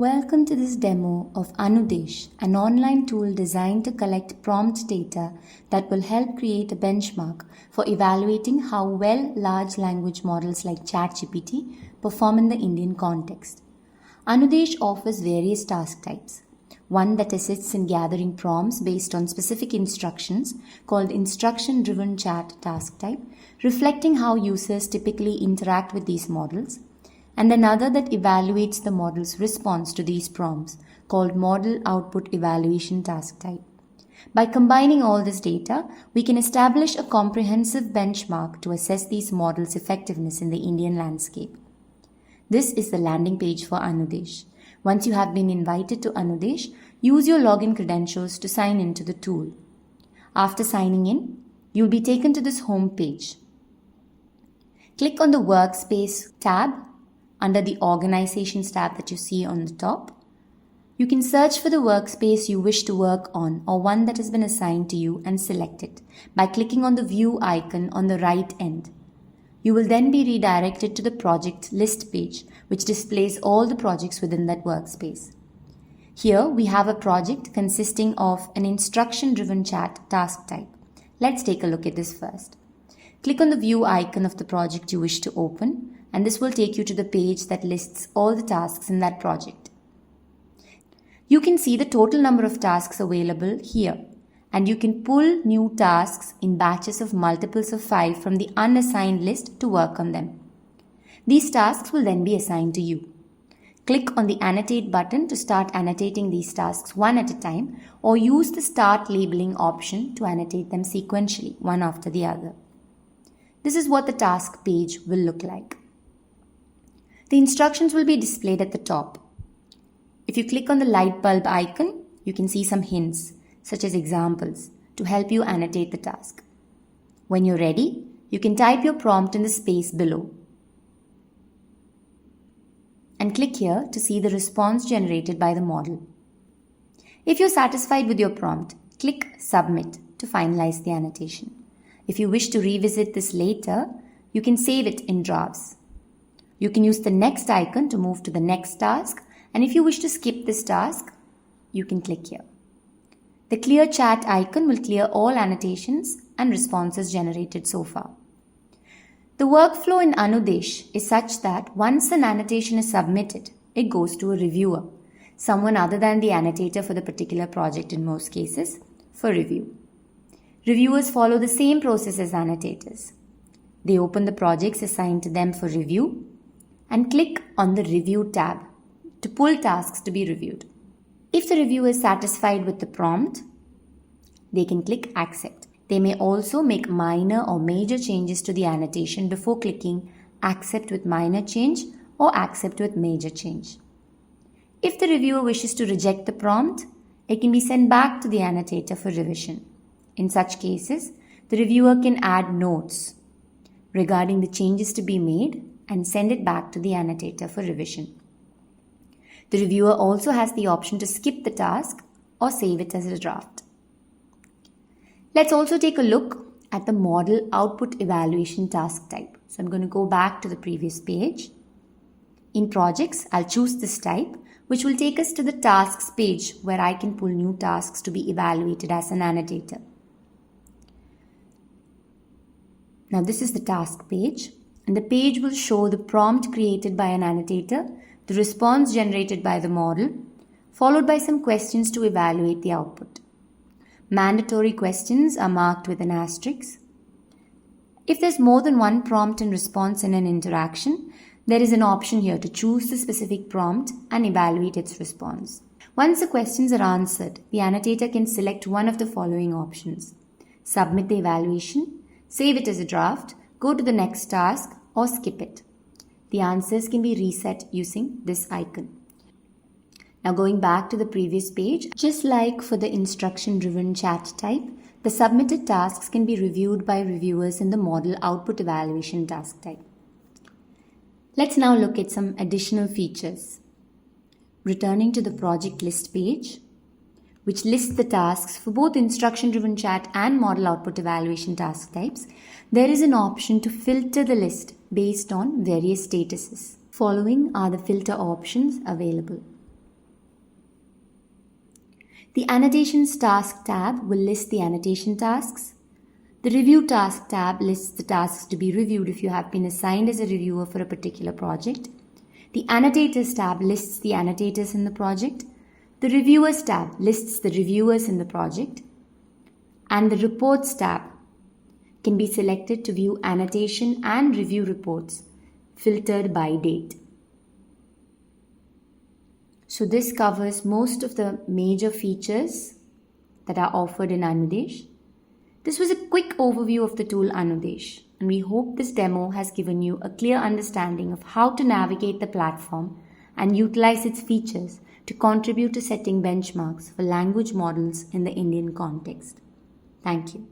Welcome to this demo of Anudesh, an online tool designed to collect prompt data that will help create a benchmark for evaluating how well large language models like ChatGPT perform in the Indian context. Anudesh offers various task types. One that assists in gathering prompts based on specific instructions, called instruction-driven chat task type, reflecting how users typically interact with these models, and another that evaluates the model's response to these prompts, called Model Output Evaluation Task Type. By combining all this data, we can establish a comprehensive benchmark to assess these models' effectiveness in the Indian landscape. This is the landing page for Anudesh. Once you have been invited to Anudesh, use your login credentials to sign into the tool. After signing in, you'll be taken to this home page. Click on the Workspace tab under the Organizations tab that you see on the top. You can search for the workspace you wish to work on or one that has been assigned to you and select it by clicking on the View icon on the right end. You will then be redirected to the project list page, which displays all the projects within that workspace. Here we have a project consisting of an instruction-driven chat task type. Let's take a look at this first. Click on the View icon of the project you wish to open, and this will take you to the page that lists all the tasks in that project. You can see the total number of tasks available here, and you can pull new tasks in batches of multiples of 5 from the unassigned list to work on them. These tasks will then be assigned to you. Click on the Annotate button to start annotating these tasks one at a time, or use the Start Labeling option to annotate them sequentially, one after the other. This is what the task page will look like. The instructions will be displayed at the top. If you click on the light bulb icon, you can see some hints, such as examples, to help you annotate the task. When you're ready, you can type your prompt in the space below. And click here to see the response generated by the model. If you're satisfied with your prompt, click Submit to finalize the annotation. If you wish to revisit this later, you can save it in drafts. You can use the next icon to move to the next task, and if you wish to skip this task, you can click here. The Clear Chat icon will clear all annotations and responses generated so far. The workflow in Anudesh is such that once an annotation is submitted, it goes to a reviewer, someone other than the annotator for the particular project in most cases, for review. Reviewers follow the same process as annotators. They open the projects assigned to them for review and click on the Review tab to pull tasks to be reviewed. If the reviewer is satisfied with the prompt, they can click Accept. They may also make minor or major changes to the annotation before clicking Accept with minor change or Accept with major change. If the reviewer wishes to reject the prompt, it can be sent back to the annotator for revision. In such cases, the reviewer can add notes regarding the changes to be made and send it back to the annotator for revision. The reviewer also has the option to skip the task or save it as a draft. Let's also take a look at the Model Output Evaluation Task Type. So I'm going to go back to the previous page. In Projects, I'll choose this type, which will take us to the Tasks page where I can pull new tasks to be evaluated as an annotator. Now this is the task page, and the page will show the prompt created by an annotator, the response generated by the model, followed by some questions to evaluate the output. Mandatory questions are marked with an asterisk. If there's more than one prompt and response in an interaction, there is an option here to choose the specific prompt and evaluate its response. Once the questions are answered, the annotator can select one of the following options: submit the evaluation, save it as a draft, go to the next task, or skip it. The answers can be reset using this icon. Now going back to the previous page, just like for the instruction-driven chat type, the submitted tasks can be reviewed by reviewers in the Model Output Evaluation Task Type. Let's now look at some additional features. Returning to the project list page, which lists the tasks for both instruction-driven chat and Model Output Evaluation task types, there is an option to filter the list based on various statuses. Following are the filter options available. The Annotations Task tab will list the annotation tasks. The Review Task tab lists the tasks to be reviewed if you have been assigned as a reviewer for a particular project. The Annotators tab lists the annotators in the project. The Reviewers tab lists the reviewers in the project. And the Reports tab can be selected to view annotation and review reports filtered by date. So this covers most of the major features that are offered in Anudesh. This was a quick overview of the tool Anudesh, and we hope this demo has given you a clear understanding of how to navigate the platform and utilize its features to contribute to setting benchmarks for language models in the Indian context. Thank you.